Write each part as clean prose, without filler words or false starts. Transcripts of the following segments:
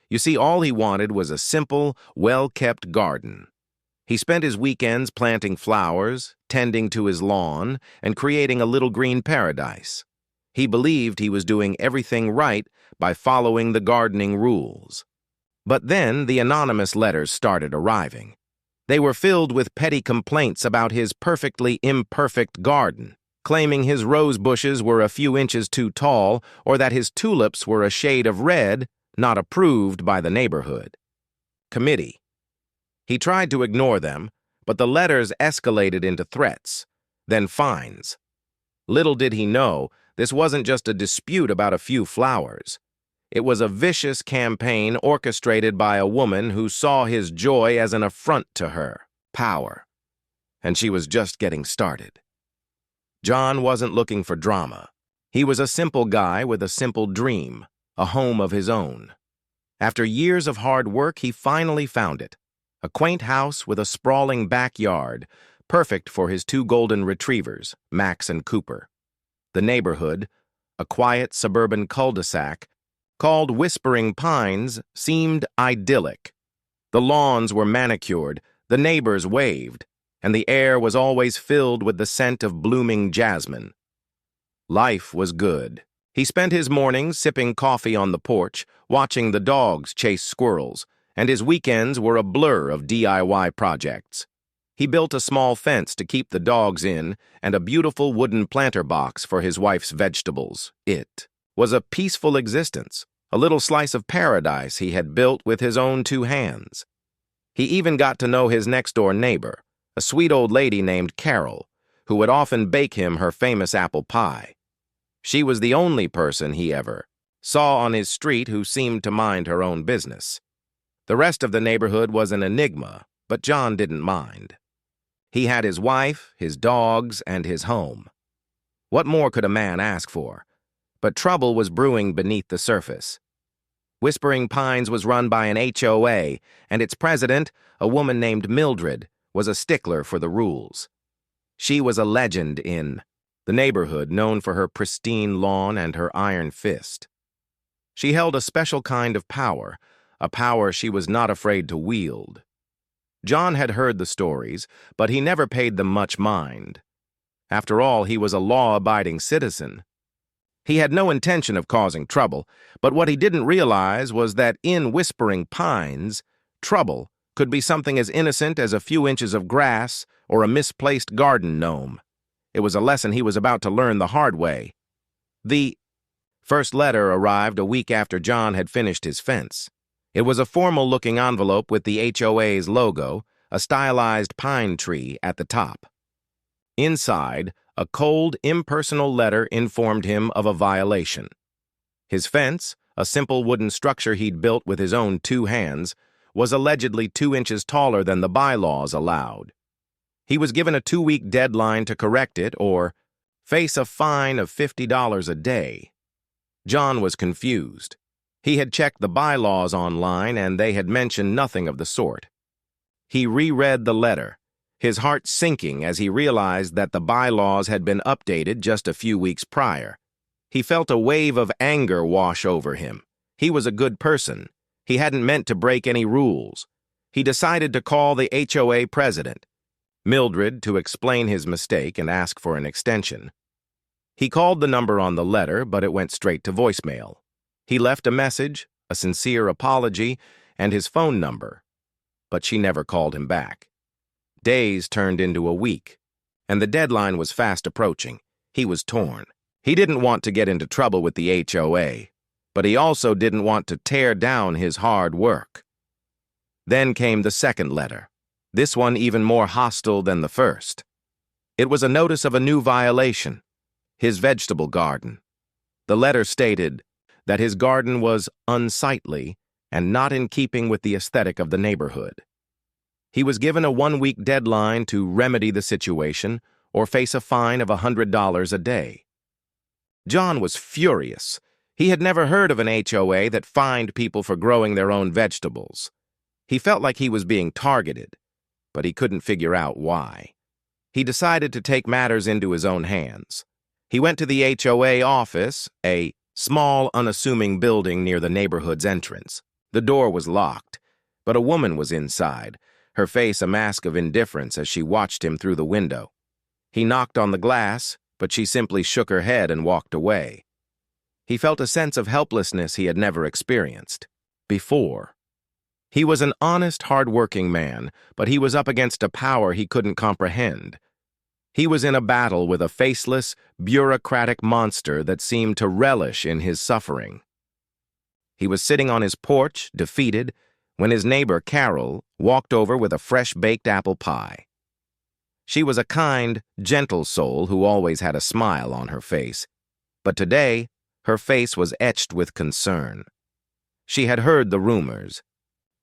You see, all he wanted was a simple, well-kept garden. He spent his weekends planting flowers, tending to his lawn, and creating a little green paradise. He believed he was doing everything right by following the gardening rules. But then the anonymous letters started arriving. They were filled with petty complaints about his perfectly imperfect garden, claiming his rose bushes were a few inches too tall or that his tulips were a shade of red, not approved by the neighborhood committee. He tried to ignore them, but the letters escalated into threats, then fines. Little did he know, this wasn't just a dispute about a few flowers. It was a vicious campaign orchestrated by a woman who saw his joy as an affront to her power. And she was just getting started. John wasn't looking for drama. He was a simple guy with a simple dream, a home of his own. After years of hard work, he finally found it. A quaint house with a sprawling backyard, perfect for his two golden retrievers, Max and Cooper. The neighborhood, a quiet suburban cul-de-sac, called Whispering Pines, seemed idyllic. The lawns were manicured, the neighbors waved, and the air was always filled with the scent of blooming jasmine. Life was good. He spent his mornings sipping coffee on the porch, watching the dogs chase squirrels, and his weekends were a blur of DIY projects. He built a small fence to keep the dogs in and a beautiful wooden planter box for his wife's vegetables. It was a peaceful existence, a little slice of paradise he had built with his own two hands. He even got to know his next-door neighbor, a sweet old lady named Carol, who would often bake him her famous apple pie. She was the only person he ever saw on his street who seemed to mind her own business. The rest of the neighborhood was an enigma, but John didn't mind. He had his wife, his dogs, and his home. What more could a man ask for? But trouble was brewing beneath the surface. Whispering Pines was run by an HOA, and its president, a woman named Mildred, was a stickler for the rules. She was a legend in the neighborhood, known for her pristine lawn and her iron fist. She held a special kind of power, a power she was not afraid to wield. John had heard the stories, but he never paid them much mind. After all, he was a law-abiding citizen. He had no intention of causing trouble, but what he didn't realize was that in Whispering Pines, trouble could be something as innocent as a few inches of grass or a misplaced garden gnome. It was a lesson he was about to learn the hard way. The first letter arrived a week after John had finished his fence. It was a formal-looking envelope with the HOA's logo, a stylized pine tree at the top. Inside, a cold, impersonal letter informed him of a violation. His fence, a simple wooden structure he'd built with his own two hands, was allegedly 2 inches taller than the bylaws allowed. He was given a 2-week deadline to correct it or face a fine of $50 a day. John was confused. He had checked the bylaws online and they had mentioned nothing of the sort. He reread the letter, his heart sinking as he realized that the bylaws had been updated just a few weeks prior. He felt a wave of anger wash over him. He was a good person. He hadn't meant to break any rules. He decided to call the HOA president, Mildred, to explain his mistake and ask for an extension. He called the number on the letter, but it went straight to voicemail. He left a message, a sincere apology, and his phone number, but she never called him back. Days turned into a week, and the deadline was fast approaching. He was torn. He didn't want to get into trouble with the HOA, but he also didn't want to tear down his hard work. Then came the second letter, this one even more hostile than the first. It was a notice of a new violation, his vegetable garden. The letter stated that his garden was unsightly and not in keeping with the aesthetic of the neighborhood. He was given a 1-week deadline to remedy the situation or face a fine of $100 a day. John was furious. He had never heard of an HOA that fined people for growing their own vegetables. He felt like he was being targeted, but he couldn't figure out why. He decided to take matters into his own hands. He went to the HOA office, a small, unassuming building near the neighborhood's entrance. The door was locked, but a woman was inside, her face a mask of indifference as she watched him through the window. He knocked on the glass, but she simply shook her head and walked away. He felt a sense of helplessness he had never experienced before. He was an honest, hard-working man, but he was up against a power he couldn't comprehend. He was in a battle with a faceless, bureaucratic monster that seemed to relish in his suffering. He was sitting on his porch, defeated, when his neighbor, Carol, walked over with a fresh-baked apple pie. She was a kind, gentle soul who always had a smile on her face, but today her face was etched with concern. She had heard the rumors,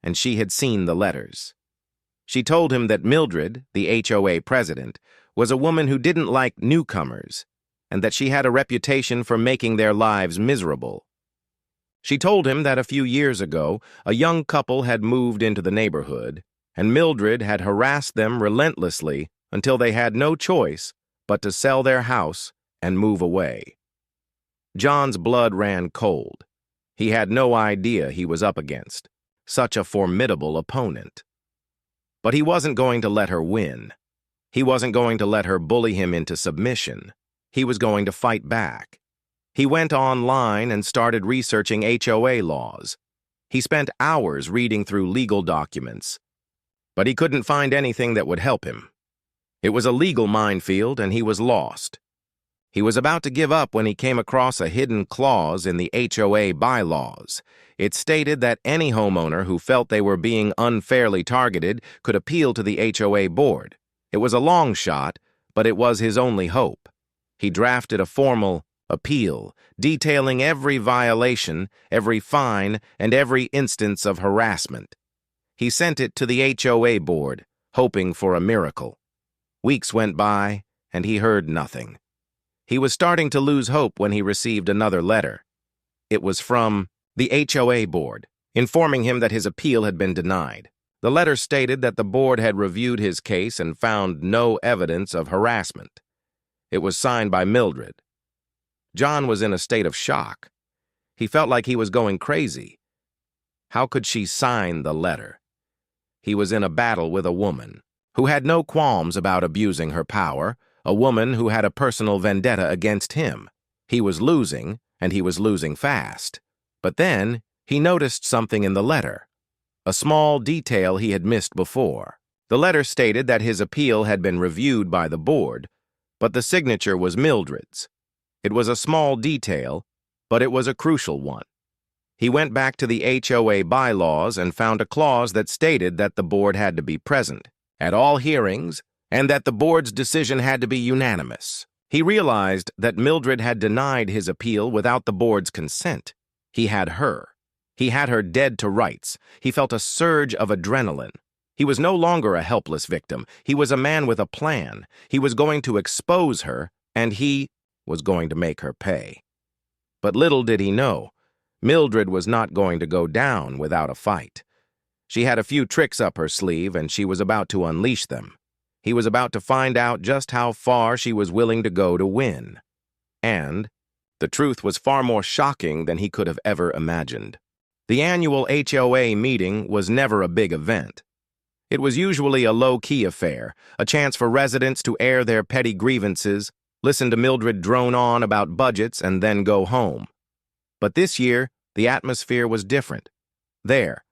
and she had seen the letters. She told him that Mildred, the HOA president, was a woman who didn't like newcomers, and that she had a reputation for making their lives miserable. She told him that a few years ago, a young couple had moved into the neighborhood, and Mildred had harassed them relentlessly until they had no choice but to sell their house and move away. John's blood ran cold. He had no idea he was up against such a formidable opponent. But he wasn't going to let her win. He wasn't going to let her bully him into submission. He was going to fight back. He went online and started researching HOA laws. He spent hours reading through legal documents, but he couldn't find anything that would help him. It was a legal minefield, and he was lost. He was about to give up when he came across a hidden clause in the HOA bylaws. It stated that any homeowner who felt they were being unfairly targeted could appeal to the HOA board. It was a long shot, but it was his only hope. He drafted a formal appeal detailing every violation, every fine, and every instance of harassment. He sent it to the HOA board, hoping for a miracle. Weeks went by, and he heard nothing. He was starting to lose hope when he received another letter. It was from the HOA board, informing him that his appeal had been denied. The letter stated that the board had reviewed his case and found no evidence of harassment. It was signed by Mildred. John was in a state of shock. He felt like he was going crazy. How could she sign the letter? He was in a battle with a woman who had no qualms about abusing her power, a woman who had a personal vendetta against him. He was losing, and he was losing fast. But then he noticed something in the letter, a small detail he had missed before. The letter stated that his appeal had been reviewed by the board, but the signature was Mildred's. It was a small detail, but it was a crucial one. He went back to the HOA bylaws and found a clause that stated that the board had to be present at all hearings and that the board's decision had to be unanimous. He realized that Mildred had denied his appeal without the board's consent. He had her. He had her dead to rights. He felt a surge of adrenaline. He was no longer a helpless victim. He was a man with a plan. He was going to expose her, and he was going to make her pay. But little did he know, Mildred was not going to go down without a fight. She had a few tricks up her sleeve, and she was about to unleash them. He was about to find out just how far she was willing to go to win. And the truth was far more shocking than he could have ever imagined. The annual HOA meeting was never a big event. It was usually a low-key affair, a chance for residents to air their petty grievances, listen to Mildred drone on about budgets, and then go home. But this year, the atmosphere was different. There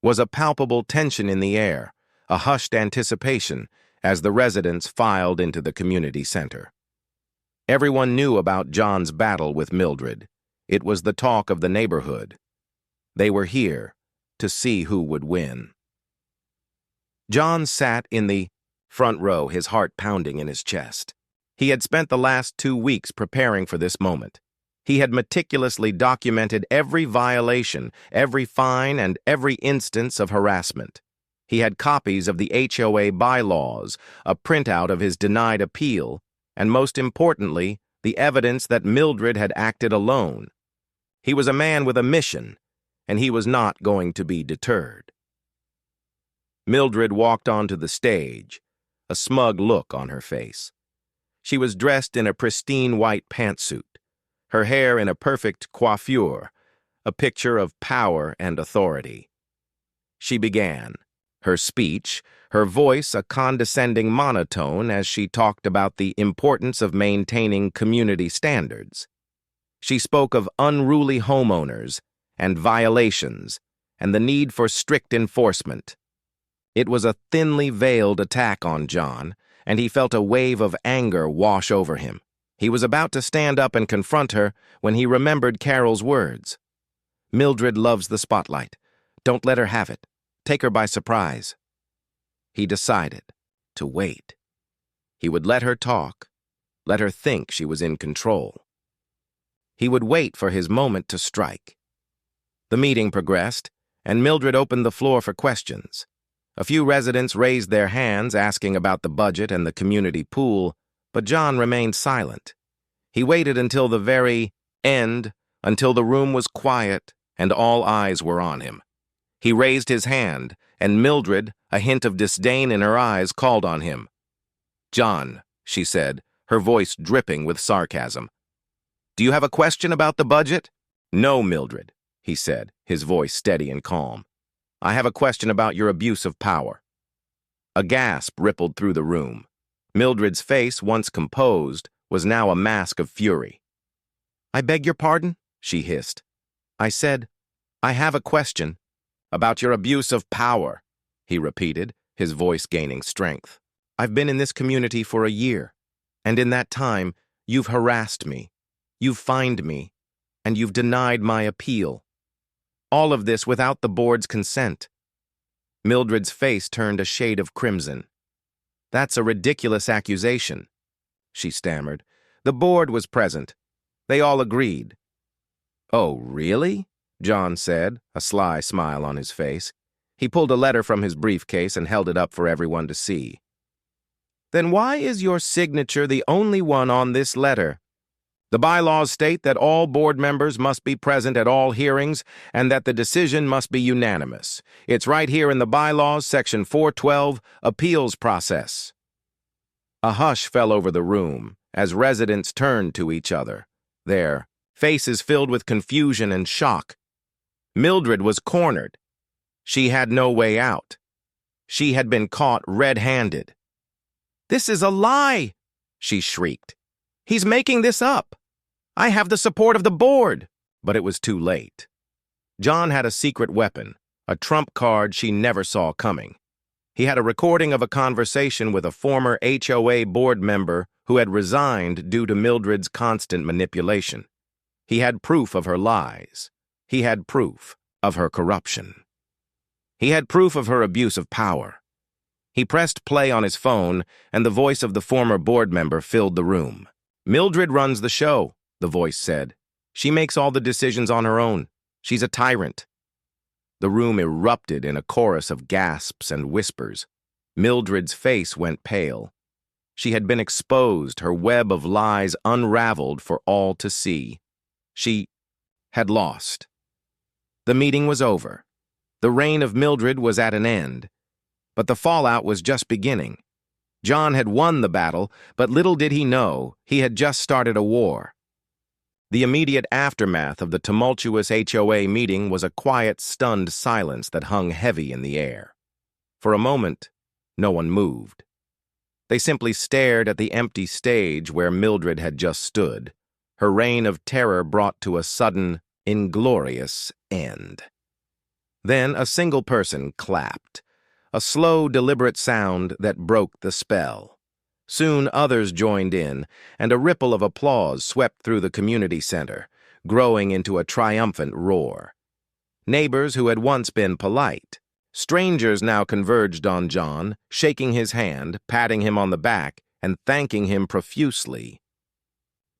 was a palpable tension in the air, a hushed anticipation, as the residents filed into the community center. Everyone knew about John's battle with Mildred. It was the talk of the neighborhood. They were here to see who would win. John sat in the front row, his heart pounding in his chest. He had spent the last 2 weeks preparing for this moment. He had meticulously documented every violation, every fine, and every instance of harassment. He had copies of the HOA bylaws, a printout of his denied appeal, and most importantly, the evidence that Mildred had acted alone. He was a man with a mission, and he was not going to be deterred. Mildred walked onto the stage, a smug look on her face. She was dressed in a pristine white pantsuit, her hair in a perfect coiffure, a picture of power and authority. She began, her speech, her voice a condescending monotone as she talked about the importance of maintaining community standards. She spoke of unruly homeowners and violations and the need for strict enforcement. It was a thinly veiled attack on John, and he felt a wave of anger wash over him. He was about to stand up and confront her when he remembered Carol's words. "Mildred loves the spotlight. Don't let her have it. Take her by surprise." He decided to wait. He would let her talk, let her think she was in control. He would wait for his moment to strike. The meeting progressed, and Mildred opened the floor for questions. A few residents raised their hands asking about the budget and the community pool, but John remained silent. He waited until the very end, until the room was quiet and all eyes were on him. He raised his hand, and Mildred, a hint of disdain in her eyes, called on him. "John," she said, her voice dripping with sarcasm. "Do you have a question about the budget?" "No, Mildred," he said, his voice steady and calm. "I have a question about your abuse of power." A gasp rippled through the room. Mildred's face, once composed, was now a mask of fury. "I beg your pardon?" she hissed. "I said, I have a question." "About your abuse of power," he repeated, his voice gaining strength. "I've been in this community for a year, and in that time, you've harassed me, you've fined me, and you've denied my appeal. All of this without the board's consent." Mildred's face turned a shade of crimson. "That's a ridiculous accusation," she stammered. "The board was present. They all agreed." "Oh, really?" John said, a sly smile on his face. He pulled a letter from his briefcase and held it up for everyone to see. "Then why is your signature the only one on this letter? The bylaws state that all board members must be present at all hearings and that the decision must be unanimous. It's right here in the bylaws, section 412, appeals process." A hush fell over the room as residents turned to each other, their faces filled with confusion and shock. Mildred was cornered. She had no way out. She had been caught red-handed. "This is a lie!" she shrieked. "He's making this up. I have the support of the board." But it was too late. John had a secret weapon, a trump card she never saw coming. He had a recording of a conversation with a former HOA board member who had resigned due to Mildred's constant manipulation. He had proof of her lies. He had proof of her corruption. He had proof of her abuse of power. He pressed play on his phone, and the voice of the former board member filled the room. "Mildred runs the show," the voice said. "She makes all the decisions on her own. She's a tyrant." The room erupted in a chorus of gasps and whispers. Mildred's face went pale. She had been exposed, her web of lies unraveled for all to see. She had lost. The meeting was over. The reign of Mildred was at an end. But the fallout was just beginning. John had won the battle, but little did he know he had just started a war. The immediate aftermath of the tumultuous HOA meeting was a quiet, stunned silence that hung heavy in the air. For a moment, no one moved. They simply stared at the empty stage where Mildred had just stood, her reign of terror brought to a sudden, inglorious end. Then a single person clapped, a slow, deliberate sound that broke the spell. Soon others joined in, and a ripple of applause swept through the community center, growing into a triumphant roar. Neighbors who had once been polite, strangers now converged on John, shaking his hand, patting him on the back, and thanking him profusely.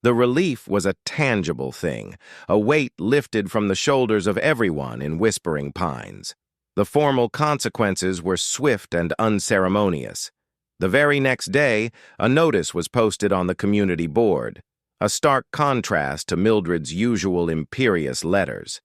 The relief was a tangible thing, a weight lifted from the shoulders of everyone in Whispering Pines. The formal consequences were swift and unceremonious. The very next day, a notice was posted on the community board, a stark contrast to Mildred's usual imperious letters.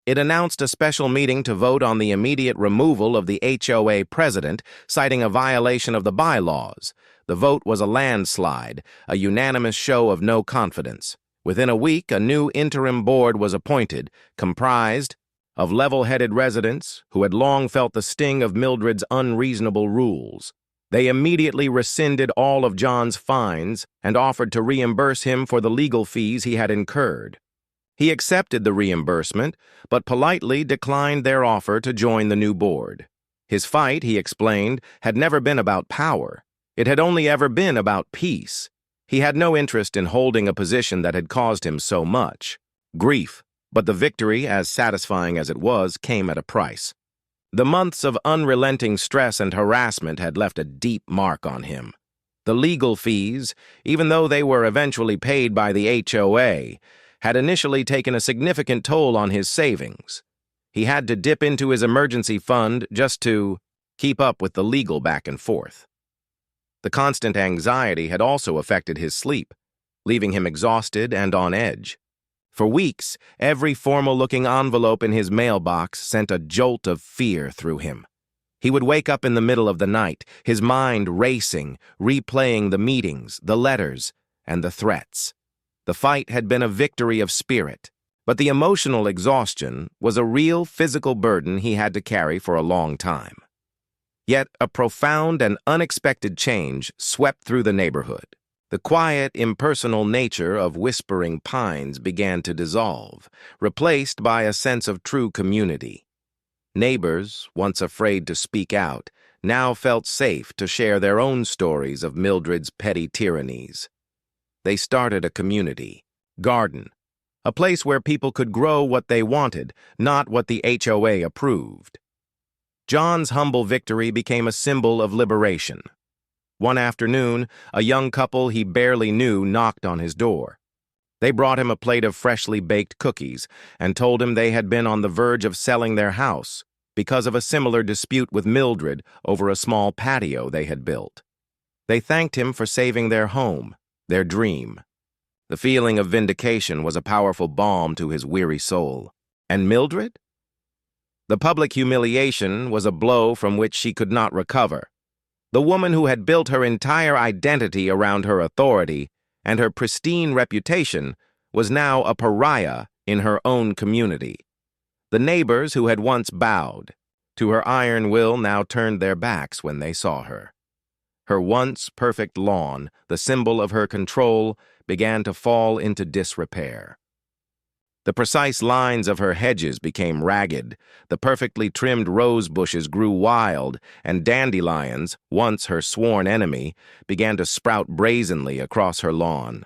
It announced a special meeting to vote on the immediate removal of the HOA president, citing a violation of the bylaws. The vote was a landslide, a unanimous show of no confidence. Within a week, a new interim board was appointed, comprised of level-headed residents who had long felt the sting of Mildred's unreasonable rules. They immediately rescinded all of John's fines and offered to reimburse him for the legal fees he had incurred. He accepted the reimbursement, but politely declined their offer to join the new board. His fight, he explained, had never been about power. It had only ever been about peace. He had no interest in holding a position that had caused him so much grief, but the victory, as satisfying as it was, came at a price. The months of unrelenting stress and harassment had left a deep mark on him. The legal fees, even though they were eventually paid by the HOA, had initially taken a significant toll on his savings. He had to dip into his emergency fund just to keep up with the legal back and forth. The constant anxiety had also affected his sleep, leaving him exhausted and on edge. For weeks, every formal-looking envelope in his mailbox sent a jolt of fear through him. He would wake up in the middle of the night, his mind racing, replaying the meetings, the letters, and the threats. The fight had been a victory of spirit, but the emotional exhaustion was a real physical burden he had to carry for a long time. Yet a profound and unexpected change swept through the neighborhood. The quiet, impersonal nature of Whispering Pines began to dissolve, replaced by a sense of true community. Neighbors, once afraid to speak out, now felt safe to share their own stories of Mildred's petty tyrannies. They started a community garden, a place where people could grow what they wanted, not what the HOA approved. John's humble victory became a symbol of liberation. One afternoon, a young couple he barely knew knocked on his door. They brought him a plate of freshly baked cookies and told him they had been on the verge of selling their house because of a similar dispute with Mildred over a small patio they had built. They thanked him for saving their home, their dream. The feeling of vindication was a powerful balm to his weary soul. And Mildred? The public humiliation was a blow from which she could not recover. The woman who had built her entire identity around her authority and her pristine reputation was now a pariah in her own community. The neighbors who had once bowed to her iron will now turned their backs when they saw her. Her once perfect lawn, the symbol of her control, began to fall into disrepair. The precise lines of her hedges became ragged, the perfectly trimmed rose bushes grew wild, and dandelions, once her sworn enemy, began to sprout brazenly across her lawn.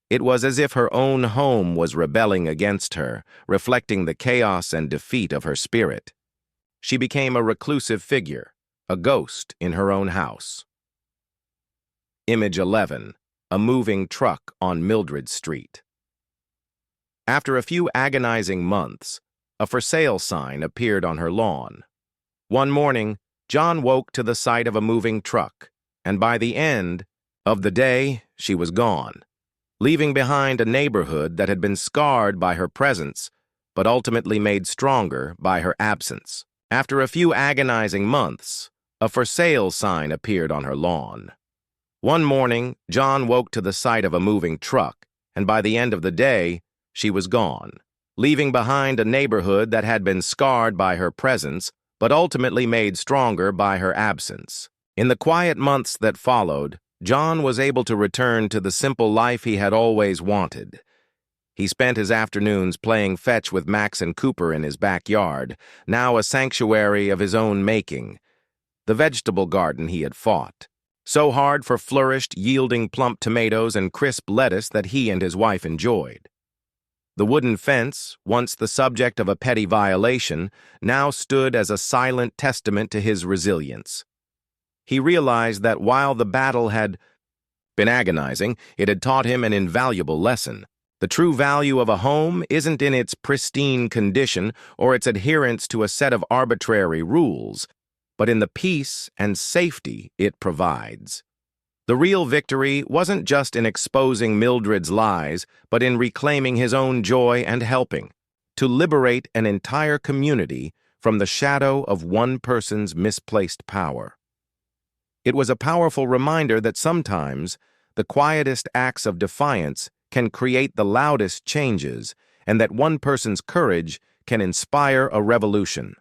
It was as if her own home was rebelling against her, reflecting the chaos and defeat of her spirit. She became a reclusive figure, a ghost in her own house. Image 11. A moving truck on Mildred Street. After a few agonizing months, a for sale sign appeared on her lawn. One morning, John woke to the sight of a moving truck, and by the end of the day, she was gone, leaving behind a neighborhood that had been scarred by her presence, but ultimately made stronger by her absence. After a few agonizing months, a for sale sign appeared on her lawn. One morning, John woke to the sight of a moving truck, and by the end of the day, she was gone, leaving behind a neighborhood that had been scarred by her presence, but ultimately made stronger by her absence. In the quiet months that followed, John was able to return to the simple life he had always wanted. He spent his afternoons playing fetch with Max and Cooper in his backyard, now a sanctuary of his own making. The vegetable garden he had fought, so hard for flourished, yielding plump tomatoes and crisp lettuce that he and his wife enjoyed. The wooden fence, once the subject of a petty violation, now stood as a silent testament to his resilience. He realized that while the battle had been agonizing, it had taught him an invaluable lesson. The true value of a home isn't in its pristine condition or its adherence to a set of arbitrary rules, but in the peace and safety it provides. The real victory wasn't just in exposing Mildred's lies, but in reclaiming his own joy and helping to liberate an entire community from the shadow of one person's misplaced power. It was a powerful reminder that sometimes the quietest acts of defiance can create the loudest changes, and that one person's courage can inspire a revolution.